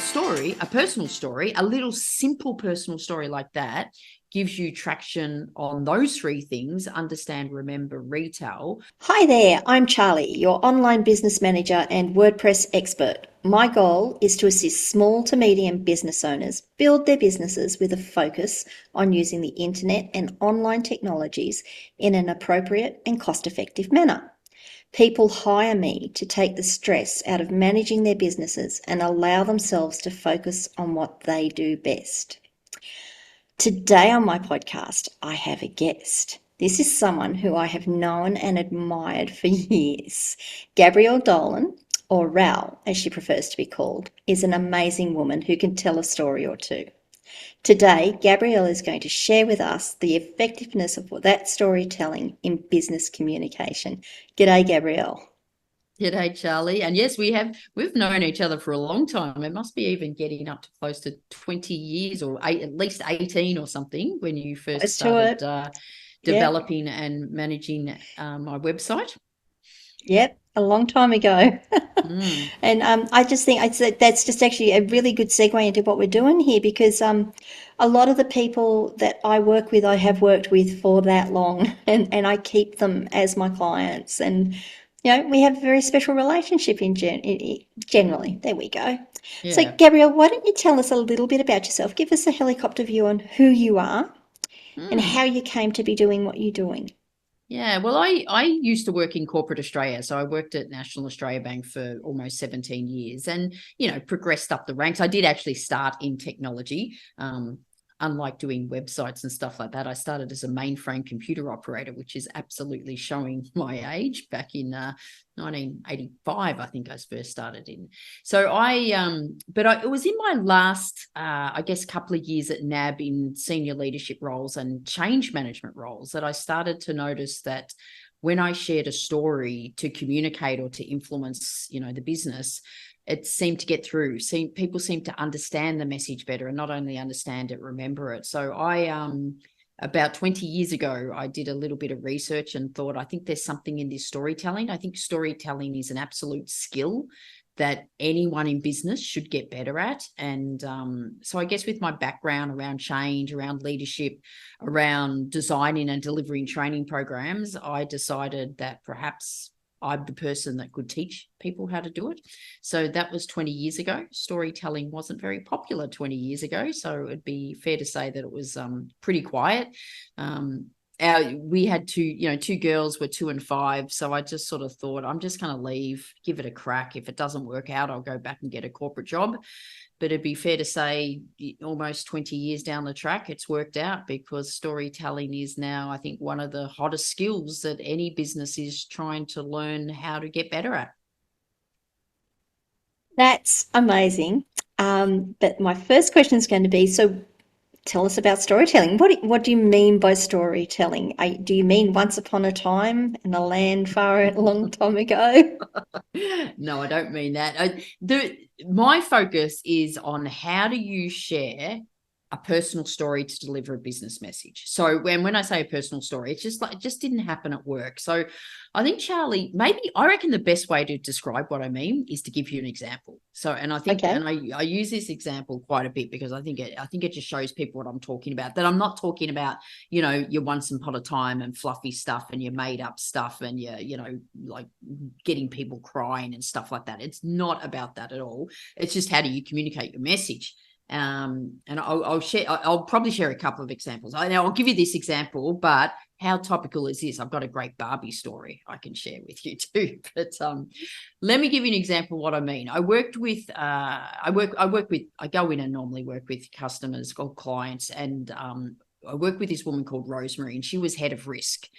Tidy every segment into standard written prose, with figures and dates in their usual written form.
story, a personal story, a little simple personal story like that gives you traction on those three things: understand, remember, retell. Hi there, I'm Charlie, your online business manager and WordPress expert. My goal is to assist small to medium business owners build their businesses with a focus on using the internet and online technologies in an appropriate and cost-effective manner. People hire me to take the stress out of managing their businesses and allow themselves to focus on what they do best. Today on my podcast, I have a guest. This is someone who I have known and admired for years. Gabrielle Dolan, or Ral as she prefers to be called, is an amazing woman who can tell a story or two. Today, Gabrielle is going to share with us the effectiveness of that storytelling in business communication. G'day, Gabrielle. G'day, Charlie. And yes, we've known each other for a long time. It must be even getting up to close to 20 years or at least 18 or something when you first Close to it. started Yep. developing and managing my website. Yep, a long time ago. Mm. And I just think that's just actually a really good segue into what we're doing here because a lot of the people that I work with, I have worked with for that long and I keep them as my clients. And, we have a very special relationship generally. There we go. So, Yeah. Gabrielle, why don't you tell us a little bit about yourself? Give us a helicopter view on who you are and Mm. how you came to be doing what you're doing. Yeah, well, I used to work in corporate Australia. So I worked at National Australia Bank for almost 17 years and, progressed up the ranks. I did actually start in technology. Unlike doing websites and stuff like that, I started as a mainframe computer operator, which is absolutely showing my age. Back in 1985, I think I first started in. So it was in my last, I guess, couple of years at NAB in senior leadership roles and change management roles that I started to notice that when I shared a story to communicate or to influence, the business, it seemed to get through. People seem to understand the message better, and not only understand it, remember it. So about 20 years ago, I did a little bit of research and thought, I think there's something in this storytelling. I think storytelling is an absolute skill that anyone in business should get better at. And so I guess with my background around change, around leadership, around designing and delivering training programs, I decided that perhaps I'm the person that could teach people how to do it. So that was 20 years ago. Storytelling wasn't very popular 20 years ago. So it'd be fair to say that it was pretty quiet. We had two girls were 2 and 5. So I just sort of thought, I'm just going to leave, give it a crack. If it doesn't work out, I'll go back and get a corporate job. But it'd be fair to say almost 20 years down the track, it's worked out because storytelling is now, I think, one of the hottest skills that any business is trying to learn how to get better at. That's amazing. But my first question is going to be, so tell us about storytelling. What do you mean by storytelling? Do you mean once upon a time in a land far a long time ago? No, I don't mean that. My focus is on how do you share a personal story to deliver a business message. So when I say a personal story, it's just like it just didn't happen at work. So I think, Charlie, maybe I reckon the best way to describe what I mean is to give you an example. So, and I think, Okay. and I use this example quite a bit because I think it just shows people what I'm talking about. That I'm not talking about, your once upon a time and fluffy stuff and your made up stuff and your, like getting people crying and stuff like that. It's not about that at all. It's just how do you communicate your message. And I'll probably share a couple of examples. I'll give you this example, but how topical is this? I've got a great Barbie story I can share with you too. But let me give you an example of what I mean. I go in and normally work with customers or clients, and I work with this woman called Rosemary, and she was head of risk.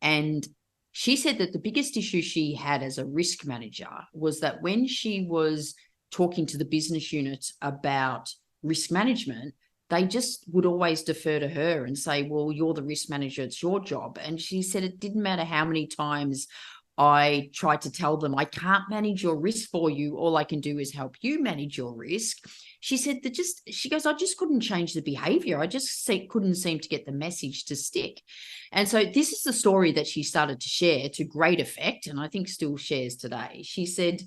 And she said that the biggest issue she had as a risk manager was that when she was talking to the business units about risk management, they just would always defer to her and say, well, you're the risk manager, it's your job. And she said it didn't matter how many times I tried to tell them, I can't manage your risk for you. All I can do is help you manage your risk. She said she goes, I just couldn't change the behavior. I just couldn't seem to get the message to stick. And so this is the story that she started to share to great effect, and I think still shares today. She said,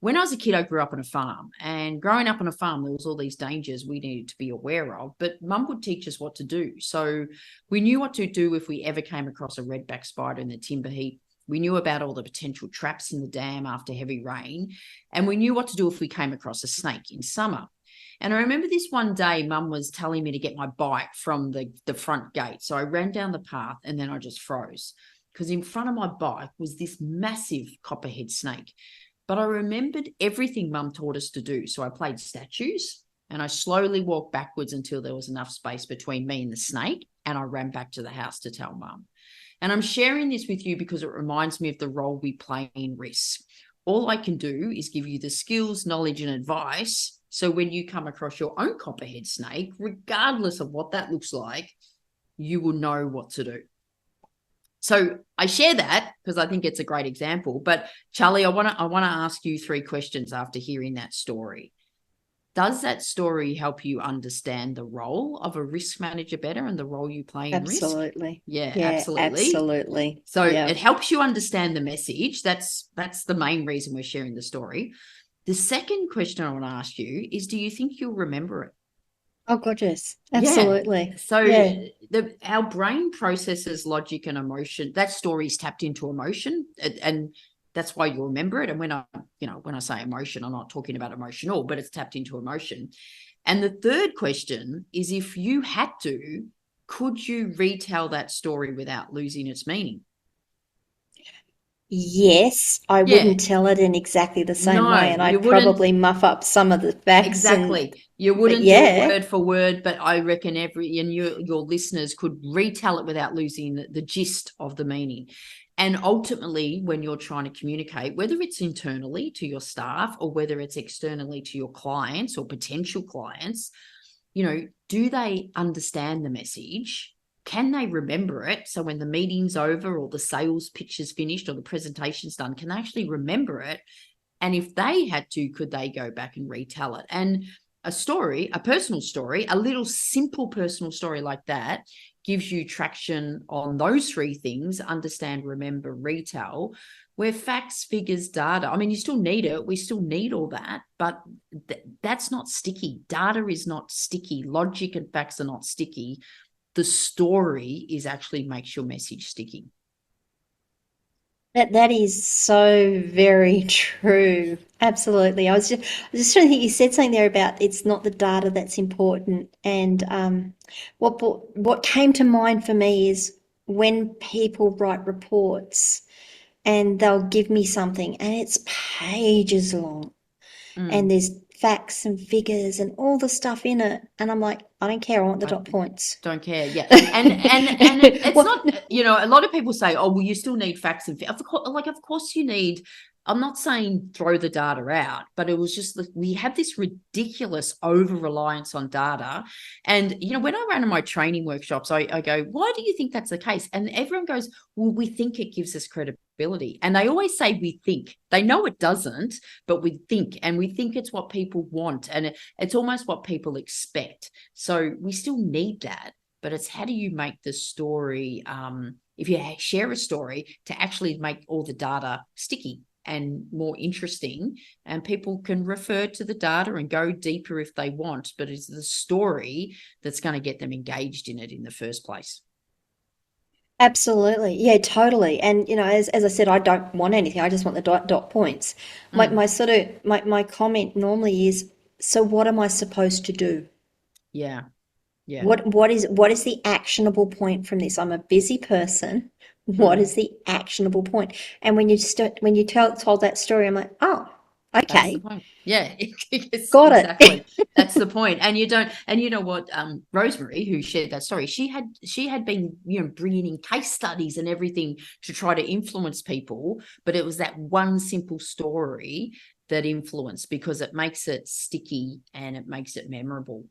when I was a kid, I grew up on a farm, and growing up on a farm, there was all these dangers we needed to be aware of, but Mum would teach us what to do. So we knew what to do if we ever came across a redback spider in the timber heap. We knew about all the potential traps in the dam after heavy rain, and we knew what to do if we came across a snake in summer. And I remember this one day, Mum was telling me to get my bike from the front gate. So I ran down the path, and then I just froze, because in front of my bike was this massive copperhead snake. But I remembered everything Mum taught us to do. So I played statues, and I slowly walked backwards until there was enough space between me and the snake, and I ran back to the house to tell Mum. And I'm sharing this with you because it reminds me of the role we play in risk. All I can do is give you the skills, knowledge, and advice. So when you come across your own copperhead snake, regardless of what that looks like, you will know what to do. So I share that because I think it's a great example. But Charlie, I want to ask you 3 questions after hearing that story. Does that story help you understand the role of a risk manager better and the role you play in risk? Absolutely. Yeah, absolutely. Absolutely. So it helps you understand the message. That's the main reason we're sharing the story. The second question I want to ask you is, do you think you'll remember it? Oh, gorgeous. Absolutely. Yeah. So our brain processes logic and emotion. That story's tapped into emotion, and that's why you'll remember it. And when I say emotion, I'm not talking about emotional, but it's tapped into emotion. And the third question is, if you had to, could you retell that story without losing its meaning? Yes, I wouldn't tell it in exactly the same way, and I'd probably muff up some of the facts. Exactly. You wouldn't do it word for word, but I reckon your listeners could retell it without losing the gist of the meaning. And ultimately, when you're trying to communicate, whether it's internally to your staff or whether it's externally to your clients or potential clients, do they understand the message? Can they remember it? So when the meeting's over or the sales pitch is finished or the presentation's done, can they actually remember it? And if they had to, could they go back and retell it? And a personal story, a little simple personal story like that gives you traction on those 3 things: understand, remember, retell, where facts, figures, data, I mean, you still need it. We still need all that, but that's not sticky. Data is not sticky. Logic and facts are not sticky. The story is actually makes your message sticky. That is so very true. Absolutely. I was just trying to think. You said something there about it's not the data that's important, and what came to mind for me is when people write reports and they'll give me something and it's pages long, and there's facts and figures and all the stuff in it, and I'm like, I don't care. I want the dot points. Don't care. Yeah. And it's not, a lot of people say, oh, well, you still need facts and of course you need. I'm not saying throw the data out, but it was just we have this ridiculous over-reliance on data. And, when I run my training workshops, I go, why do you think that's the case? And everyone goes, well, we think it gives us credibility. And they always say we think. They know it doesn't, but we think. And we think it's what people want. And it's almost what people expect. So we still need that. But it's how do you make the story, if you share a story, to actually make all the data sticky and more interesting, and people can refer to the data and go deeper if they want, but it's the story that's going to get them engaged in it in the first place. Absolutely. Yeah, totally. And, as I said, I don't want anything. I just want the dot points. My comment normally is, so what am I supposed to do? Yeah. Yeah. What is the actionable point from this? I'm a busy person. What is the actionable point? And when you told that story, I'm like, oh, okay. That's the point. Yeah. Got exactly. it. That's the point. And you know what, Rosemary, who shared that story, she had been, bringing in case studies and everything to try to influence people, but it was that one simple story that influenced, because it makes it sticky and it makes it memorable.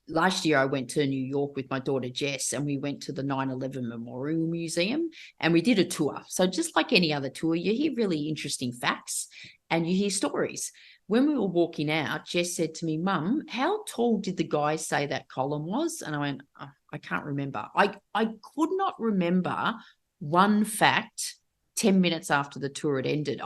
Last year I went to New York with my daughter Jess, and we went to the 9/11 Memorial Museum, and we did a tour. So just like any other tour, you hear really interesting facts and you hear stories. When we were walking out, Jess said to me, Mum, how tall did the guy say that column was? And I went, oh, I can't remember. I could not remember one fact 10 minutes after the tour had ended.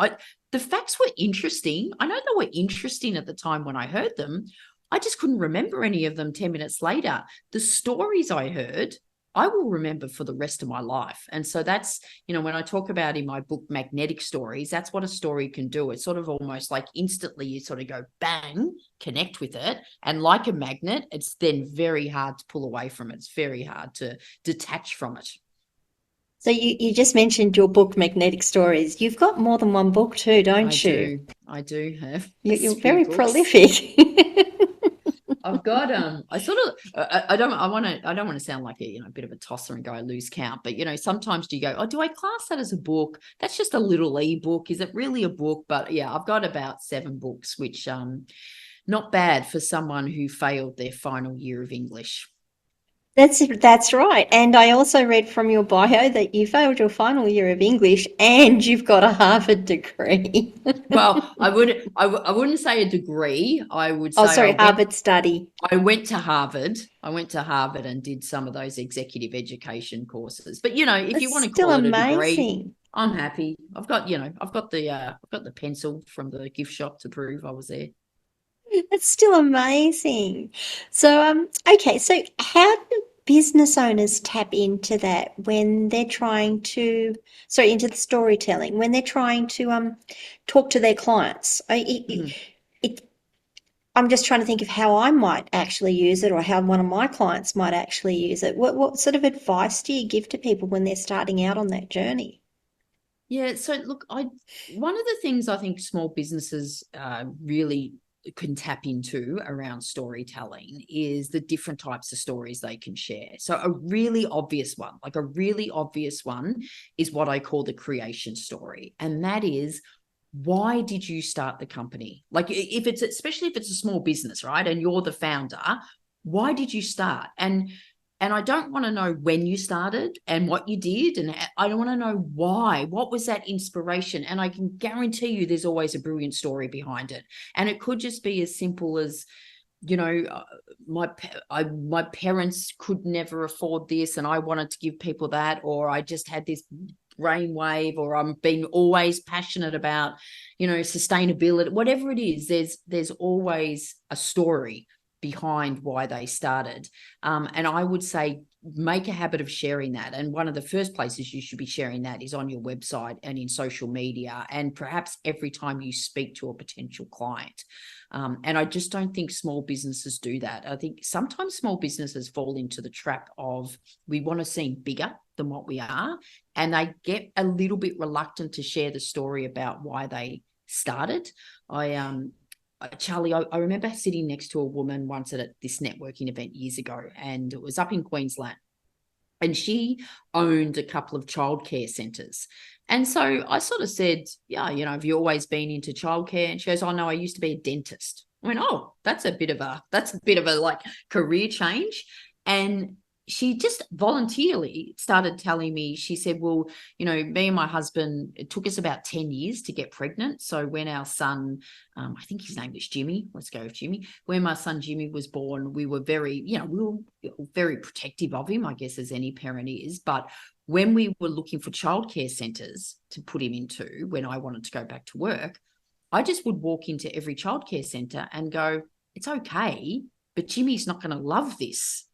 The facts were interesting. I know they were interesting at the time when I heard them. I just couldn't remember any of them 10 minutes later. The stories I heard, I will remember for the rest of my life. And so that's, when I talk about in my book, Magnetic Stories, that's what a story can do. It's sort of almost like instantly you sort of go bang, connect with it. And like a magnet, it's then very hard to pull away from it. It's very hard to detach from it. So you just mentioned your book, Magnetic Stories. You've got more than one book too, don't you? I do have You're a few very books. prolific. I've got I sort of I don't want to sound like a bit of a tosser and go I lose count, but sometimes do you go, oh, do I class that as a book? That's just a little ebook. Is it really a book? But yeah, I've got about 7 books, which not bad for someone who failed their final year of English. That's right. And I also read from your bio that you failed your final year of English and you've got a Harvard degree. Well, I wouldn't say a degree. I would say Harvard study. I went to Harvard. I went to Harvard and did some of those executive education courses. But if you want to call it a degree, I'm happy. I've got the pencil from the gift shop to prove I was there. It's still amazing. So, okay, so how do business owners tap into that when they're trying to, into the storytelling, when they're trying to talk to their clients? I'm just trying to think of how I might actually use it or how one of my clients might actually use it. What sort of advice do you give to people when they're starting out on that journey? Yeah, so look, one of the things I think small businesses really can tap into around storytelling is the different types of stories they can share. So a really obvious one is what I call the creation story. And that is, why did you start the company? Like especially if it's a small business, right? And you're the founder, why did you start? And I don't want to know when you started and what you did. And I don't want to know why. What was that inspiration? And I can guarantee you there's always a brilliant story behind it. And it could just be as simple as, my parents could never afford this and I wanted to give people that, or I just had this brainwave, or I'm being always passionate about, sustainability, whatever it is, there's always a story behind why they started. And I would say make a habit of sharing that. And one of the first places you should be sharing that is on your website and in social media, and perhaps every time you speak to a potential client. And I just don't think small businesses do that. I think sometimes small businesses fall into the trap of, we want to seem bigger than what we are, and they get a little bit reluctant to share the story about why they started. Charlie, I remember sitting next to a woman once at this networking event years ago, and it was up in Queensland, and she owned a couple of childcare centres. And so I sort of said, yeah, have you always been into childcare? And she goes, oh no, I used to be a dentist. I went, oh, that's a bit of a like career change. And she just voluntarily started telling me, she said, well, me and my husband, it took us about 10 years to get pregnant. So when our son, I think his name was Jimmy, let's go with Jimmy. When my son Jimmy was born, we were very protective of him, I guess, as any parent is. But when we were looking for childcare centres to put him into, when I wanted to go back to work, I just would walk into every childcare centre and go, it's okay, but Jimmy's not going to love this.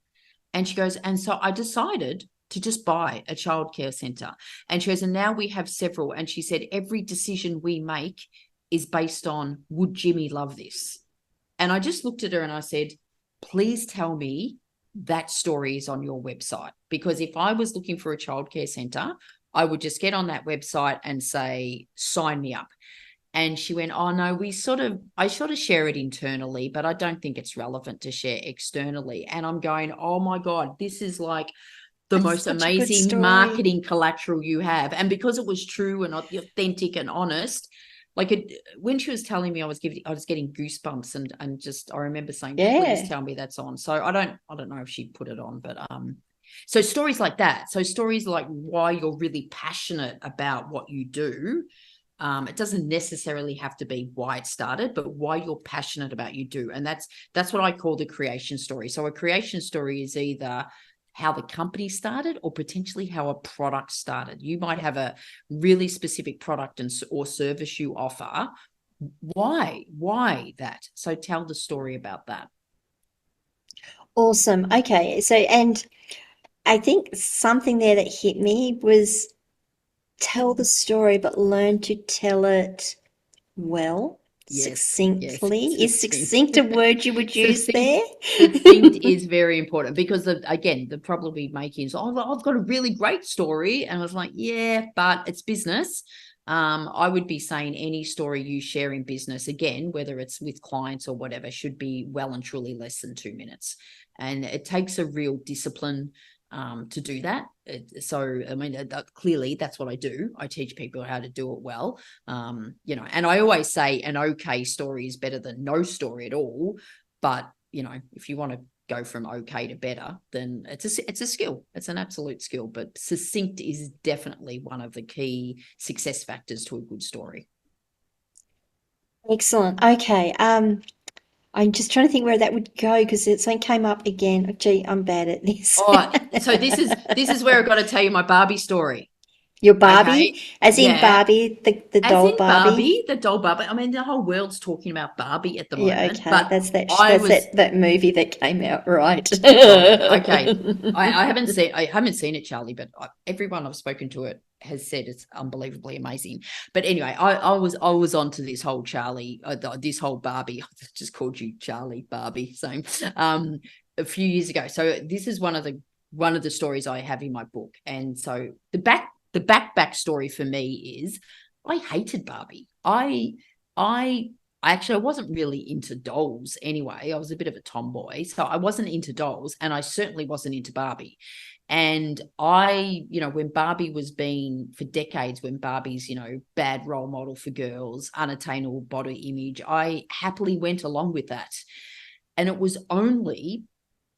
And she goes, and so I decided to just buy a childcare centre. And she goes, and now we have several. And she said, every decision we make is based on, would Jimmy love this? And I just looked at her and I said, please tell me that story is on your website. Because if I was looking for a childcare centre, I would just get on that website and say, sign me up. And she went, oh no, I sort of share it internally, but I don't think it's relevant to share externally. And I'm going, oh my God, this is like that's most amazing marketing collateral you have. And because it was true and authentic and honest, when she was telling me, I was getting goosebumps and just, I remember saying, please tell me that's on. So I don't know if she put it on, but so stories like that. So stories like why you're really passionate about what you do. It doesn't necessarily have to be why it started, but why you're passionate about you do. And that's what I call the creation story. So a creation story is either how the company started or potentially how a product started. You might have a really specific product or service you offer. Why that? So tell the story about that. Awesome. Okay. So, and I think something there that hit me was tell the story, but learn to tell it well, Yes, succinctly. Is succinct. succinct a word you would use there? Succinct is very important because again, the problem we make is, oh, I've got a really great story. And I was like, yeah, but it's business. I would be saying any story you share in business, again, whether it's with clients or whatever, should be well and truly less than 2 minutes. And it takes a real discipline to do that. So, I mean, clearly that's what I do. I teach people how to do it well. And I always say an okay story is better than no story at all. But, if you want to go from okay to better, then it's a skill. It's an absolute skill. But succinct is definitely one of the key success factors to a good story. Excellent. Okay. I'm just trying to think where that would go because something came up again. Gee, I'm bad at this. Oh, so this is where I've got to tell you my Barbie story. Your Barbie, Okay. as in Yeah. Barbie, the As doll in Barbie. Barbie, the doll Barbie. I mean, the whole world's talking about Barbie at the Yeah, moment, okay. but That's that I that's was that movie that came out, right? right. Okay. I haven't seen it, Charlie, but everyone I've spoken to it has said it's unbelievably amazing. But anyway, I was onto this whole Charlie, this whole Barbie. I just called you Charlie Barbie, same. A few years ago. So this is one of the stories I have in my book, and so the backstory for me is I hated Barbie. I wasn't really into dolls anyway. I was a bit of a tomboy, so I wasn't into dolls, and I certainly wasn't into Barbie. And when Barbie was being for decades, when Barbie's, bad role model for girls, unattainable body image, I happily went along with that. And it was only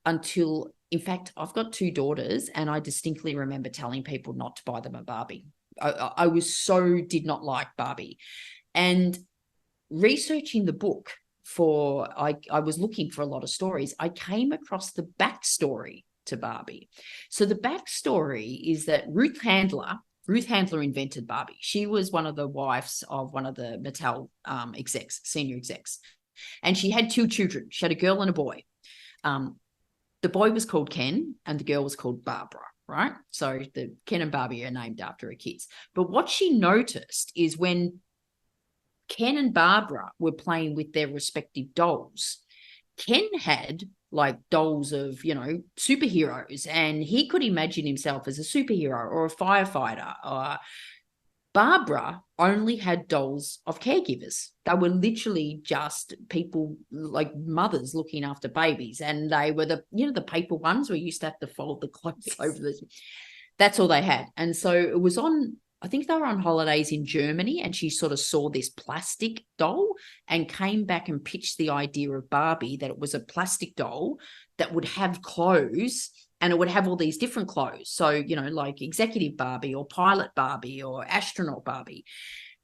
until, in fact, I've got two daughters, and I distinctly remember telling people not to buy them a Barbie. I did not like Barbie. And researching the book I was looking for a lot of stories. I came across the backstory to Barbie. So the backstory is that Ruth Handler invented Barbie. She was one of the wives of one of the Mattel senior execs. And she had two children. She had a girl and a boy. The boy was called Ken and the girl was called Barbara, right? So the Ken and Barbie are named after her kids. But what she noticed is when Ken and Barbara were playing with their respective dolls, Ken had like dolls of, superheroes, and he could imagine himself as a superhero or a firefighter. Or Barbara only had dolls of caregivers. They were literally just people like mothers looking after babies. And they were the paper ones where you used to have to fold the clothes over the. That's all they had. And so it was I think they were on holidays in Germany, and she sort of saw this plastic doll and came back and pitched the idea of Barbie, that it was a plastic doll that would have clothes, and it would have all these different clothes. So, like executive Barbie or pilot Barbie or astronaut Barbie.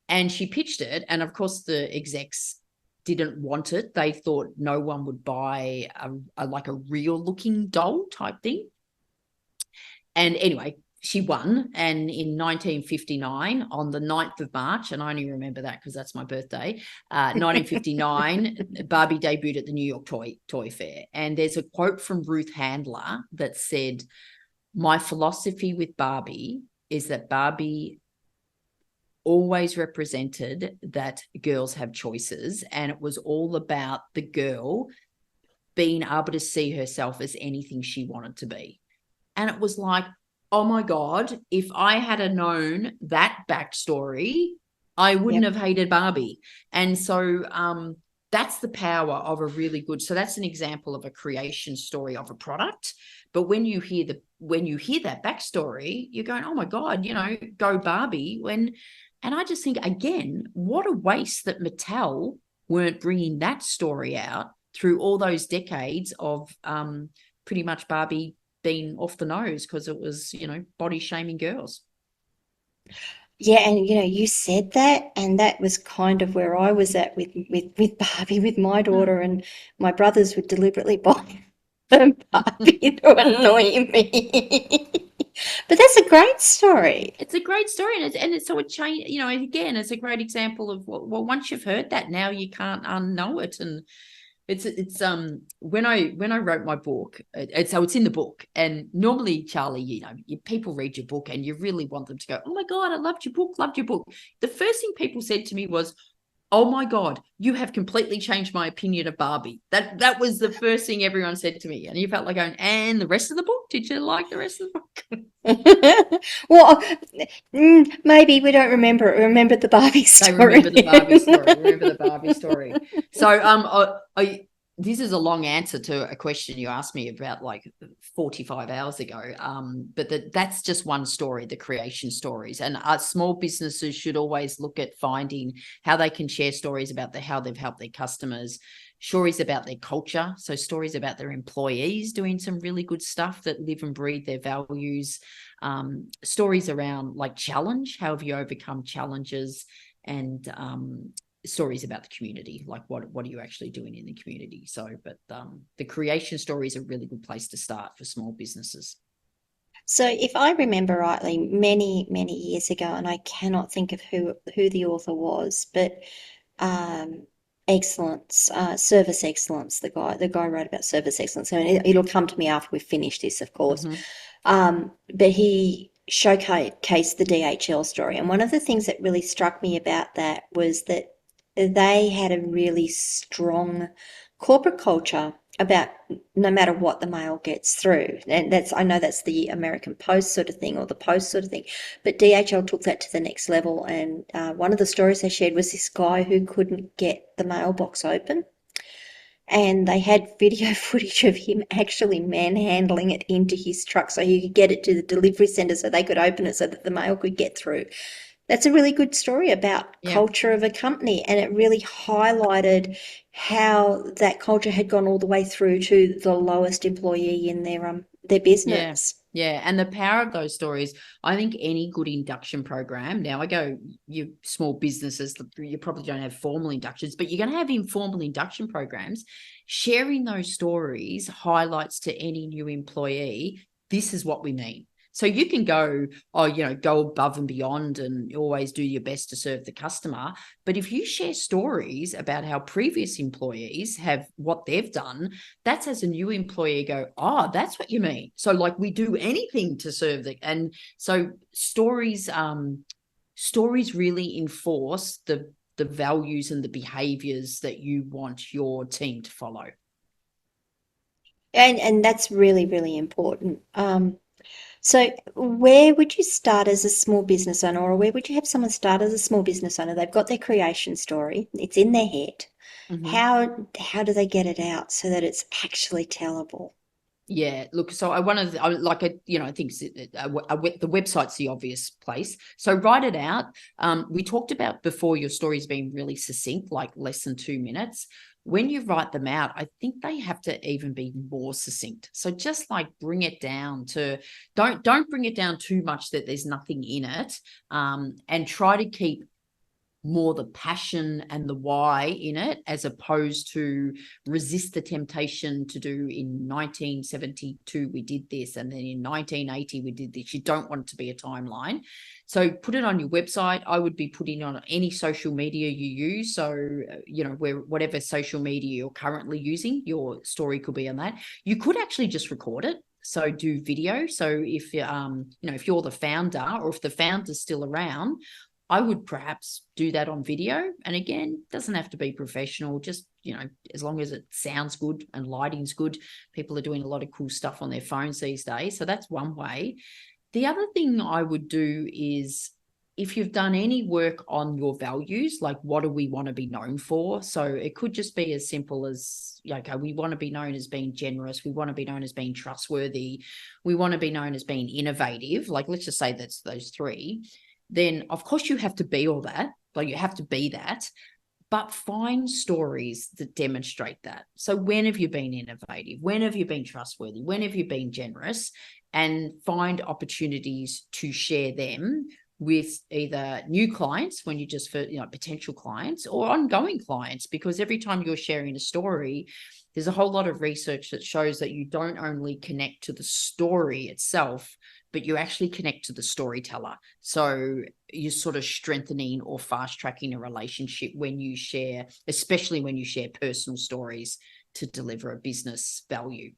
And she pitched it. And of course, the execs didn't want it. They thought no one would buy like a real looking doll type thing. And anyway, she won. And in 1959, on the 9th of March, and I only remember that because that's my birthday, 1959, Barbie debuted at the New York Toy Fair. And there's a quote from Ruth Handler that said, "My philosophy with Barbie is that Barbie always represented that girls have choices, and it was all about the girl being able to see herself as anything she wanted to be." And it was like, oh my God, if I had known that backstory, I wouldn't Yep. have hated Barbie. And so that's the power of a really good. So that's an example of a creation story of a product. But when you hear that backstory, you're going, oh my God, go Barbie. And I just think, again, what a waste that Mattel weren't bringing that story out through all those decades of pretty much Barbie being off the nose because it was, body shaming girls. Yeah, and you said that, and that was kind of where I was at with Barbie, with my daughter, and my brothers would deliberately buy Barbie to annoy me. But that's a great story. It's a great story, and it's so it changed. You know, again, it's a great example of well, once you've heard that, now you can't unknow it. And it's when I wrote my book, so it's in the book. And normally, Charlie, you know, people read your book and you really want them to go, oh my God, I loved your book, loved your book. The first thing people said to me was, oh my God, you have completely changed my opinion of Barbie. That was the first thing everyone said to me. And you felt like going, and the rest of the book? Did you like the rest of the book? Well, maybe we don't remember the Barbie story. They remember the Barbie story. Remember the Barbie story. So this is a long answer to a question you asked me about like 45 hours ago. But that's just one story, the creation stories. And small businesses should always look at finding how they can share stories about how they've helped their customers, stories about their culture, so stories about their employees doing some really good stuff that live and breathe their values, stories around like challenge, how have you overcome challenges, and stories about the community, like what are you actually doing in the community. So but the creation story is a really good place to start for small businesses. So if I remember rightly, many years ago, and I cannot think of who the author was, but excellence, service excellence. The guy wrote about service excellence, and it'll come to me after we finish this, of course. But he showcased the DHL story, and one of the things that really struck me about that was that they had a really strong corporate culture about no matter what the mail gets through. And I know that's the American Post sort of thing, or the Post sort of thing, but DHL took that to the next level. And one of the stories they shared was this guy who couldn't get the mailbox open. And they had video footage of him actually manhandling it into his truck so he could get it to the delivery centre so they could open it so that the mail could get through. That's a really good story about culture of a company, and it really highlighted how that culture had gone all the way through to the lowest employee in their business. Yeah, and the power of those stories. I think any good induction program. Now, you small businesses, you probably don't have formal inductions, but you're going to have informal induction programs. Sharing those stories highlights to any new employee, this is what we mean. So you can go above and beyond and always do your best to serve the customer. But if you share stories about how previous employees have what they've done, that's as a new employee go, oh, that's what you mean. So like we do anything to serve and so stories really enforce the values and the behaviors that you want your team to follow. And that's really, really important. So where would you start as a small business owner, or where would you have someone start as a small business owner? They've got their creation story, it's in their head. How do they get it out so that it's actually tellable? Yeah, look, so I think the website's the obvious place. So write it out. We talked about before your stories being really succinct, like less than 2 minutes. When you write them out, I think they have to even be more succinct. So just like bring it down to, don't bring it down too much that there's nothing in it, and try to keep more the passion and the why in it, as opposed to resist the temptation to do in 1972 we did this, and then in 1980 we did this. You don't want it to be a timeline. So put it on your website. I would be putting on any social media you use. So, whatever social media you're currently using, your story could be on that. You could actually just record it. So do video. So if if you're the founder, or if the founder's still around, I would perhaps do that on video. And again, doesn't have to be professional, just, as long as it sounds good and lighting's good. People are doing a lot of cool stuff on their phones these days. So that's one way. The other thing I would do is, if you've done any work on your values, like what do we want to be known for? So it could just be as simple as, okay, we want to be known as being generous. We want to be known as being trustworthy. We want to be known as being innovative. Like, let's just say that's those three. Then of course you have to be all that, like you have to be that, but find stories that demonstrate that. So when have you been innovative? When have you been trustworthy? When have you been generous? And find opportunities to share them with either new clients when you just for potential clients or ongoing clients, because every time you're sharing a story, there's a whole lot of research that shows that you don't only connect to the story itself, but you actually connect to the storyteller. So you're sort of strengthening or fast tracking a relationship when you share, especially when you share personal stories to deliver a business value.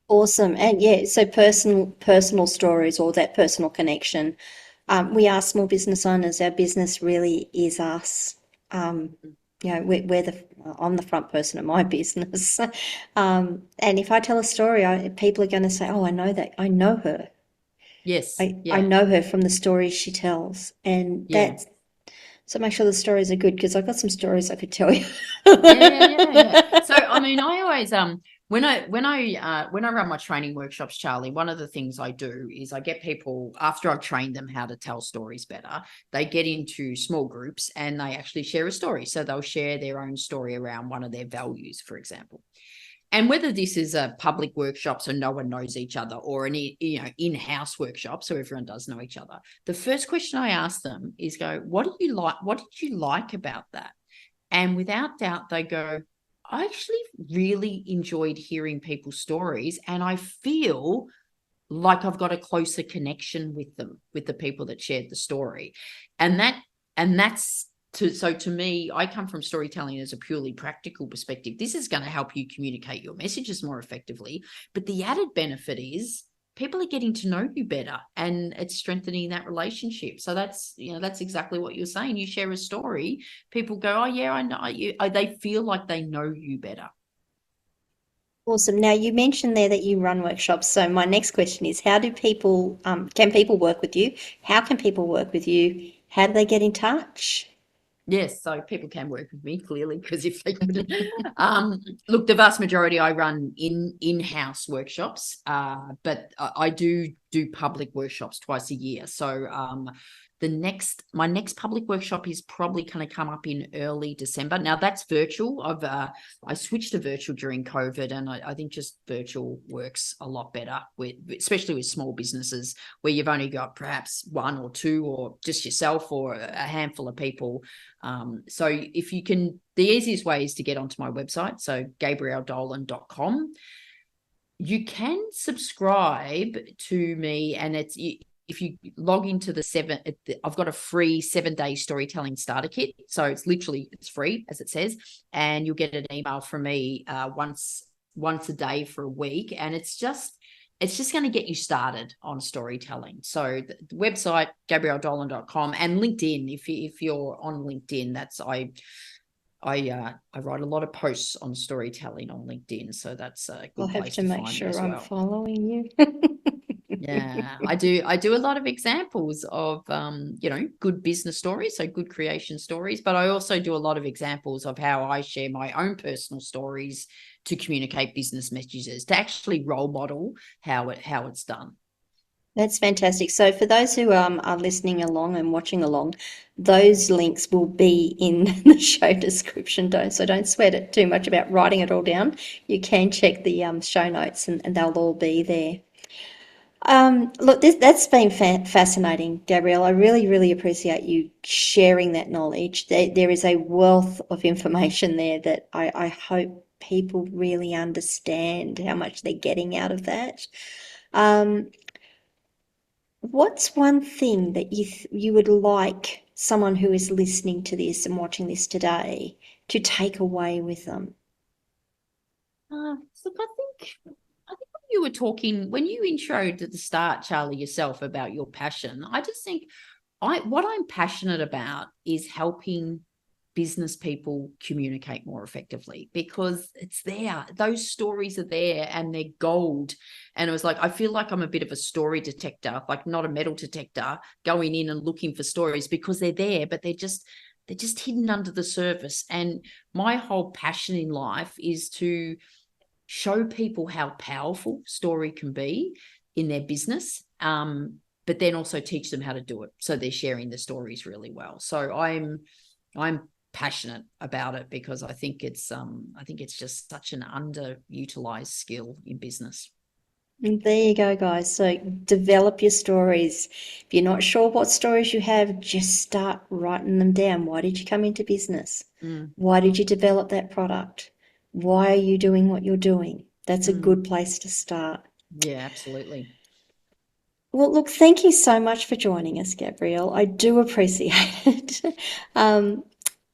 Awesome. And yeah, so personal stories or that personal connection. We are small business owners. Our business really is us. I'm the front person of my business. And if I tell a story, people are going to say, "Oh, I know that. I know her. Yes. I Yeah. know her from the stories she tells." And Yeah. so make sure the stories are good because I've got some stories I could tell you. Yeah. So I mean, I always when I run my training workshops, Charlie, one of the things I do is I get people, after I've trained them how to tell stories better, they get into small groups and they actually share a story. So they'll share their own story around one of their values, for example. And whether this is a public workshop so no one knows each other, or an in-house workshop so everyone does know each other, the first question I ask them is, what do you like? What did you like about that? And without doubt, they go, I actually really enjoyed hearing people's stories, and I feel like I've got a closer connection with them, with the people that shared the story. And that's to me, I come from storytelling as a purely practical perspective. This is going to help you communicate your messages more effectively. But the added benefit is people are getting to know you better, and it's strengthening that relationship. So that's exactly what you're saying. You share a story, people go, oh yeah, I know you. They feel like they know you better. Awesome. Now, you mentioned there that you run workshops. So my next question is, how do people, can people work with you? How can people work with you? How do they get in touch? Yes, so people can work with me, clearly, because if they couldn't, look, the vast majority I run in-house workshops, but I do public workshops twice a year. So my next public workshop is probably going to come up in early December. Now that's virtual. I switched to virtual during COVID, and I think just virtual works a lot better especially with small businesses where you've only got perhaps one or two or just yourself or a handful of people. So if you can, the easiest way is to get onto my website, so gabrielledolan.com. You can subscribe to me, and if you log into I've got a free 7-day storytelling starter kit. So it's free, as it says, and you'll get an email from me once a day for a week, and it's just going to get you started on storytelling. So the website, gabrielledolan.com, and LinkedIn. If you're on LinkedIn, I write a lot of posts on storytelling on LinkedIn, so that's a I'll good have place to to make find me sure as I'm well. following you. Yeah, I do a lot of examples of good business stories, so good creation stories, but I also do a lot of examples of how I share my own personal stories to communicate business messages, to actually role model how it's done. That's fantastic. So for those who are listening along and watching along, those links will be in the show description. Don't sweat it too much about writing it all down. You can check the show notes and they'll all be there. Look, that's been fascinating, Gabrielle. I really, really appreciate you sharing that knowledge. There is a wealth of information there that I hope people really understand how much they're getting out of that. Um, what's one thing that you would like someone who is listening to this and watching this today to take away with them? Look, I think when you introed at the start, Charlie, yourself, about your passion, I just think what I'm passionate about is helping business people communicate more effectively, because it's there. Those stories are there and they're gold. And it was like, I feel like I'm a bit of a story detector, like not a metal detector, going in and looking for stories because they're there, but they're just hidden under the surface. And my whole passion in life is to show people how powerful story can be in their business, but then also teach them how to do it, so they're sharing the stories really well. So I'm passionate about it because I think it's just such an underutilized skill in business. And there you go, guys. So develop your stories. If you're not sure what stories you have, just start writing them down. Why did you come into business? Mm, Why did you develop that product? Why are you doing what you're doing? That's a mm. good place to start. Yeah, absolutely. Well, look, thank you so much for joining us, Gabrielle. I do appreciate it. Um,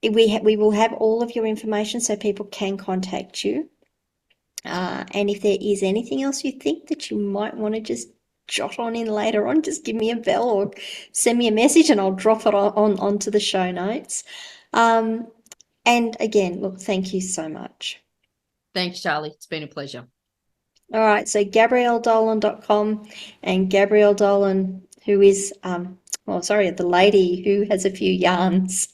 we will have all of your information so people can contact you. And if there is anything else you think that you might want to just jot on in later on, just give me a bell or send me a message and I'll drop it onto the show notes. Um, and again, look, thank you so much. Thanks, Charlie. It's been a pleasure. All right, so GabrielleDolan.com and Gabrielle Dolan, who is, well, sorry, the lady who has a few yarns.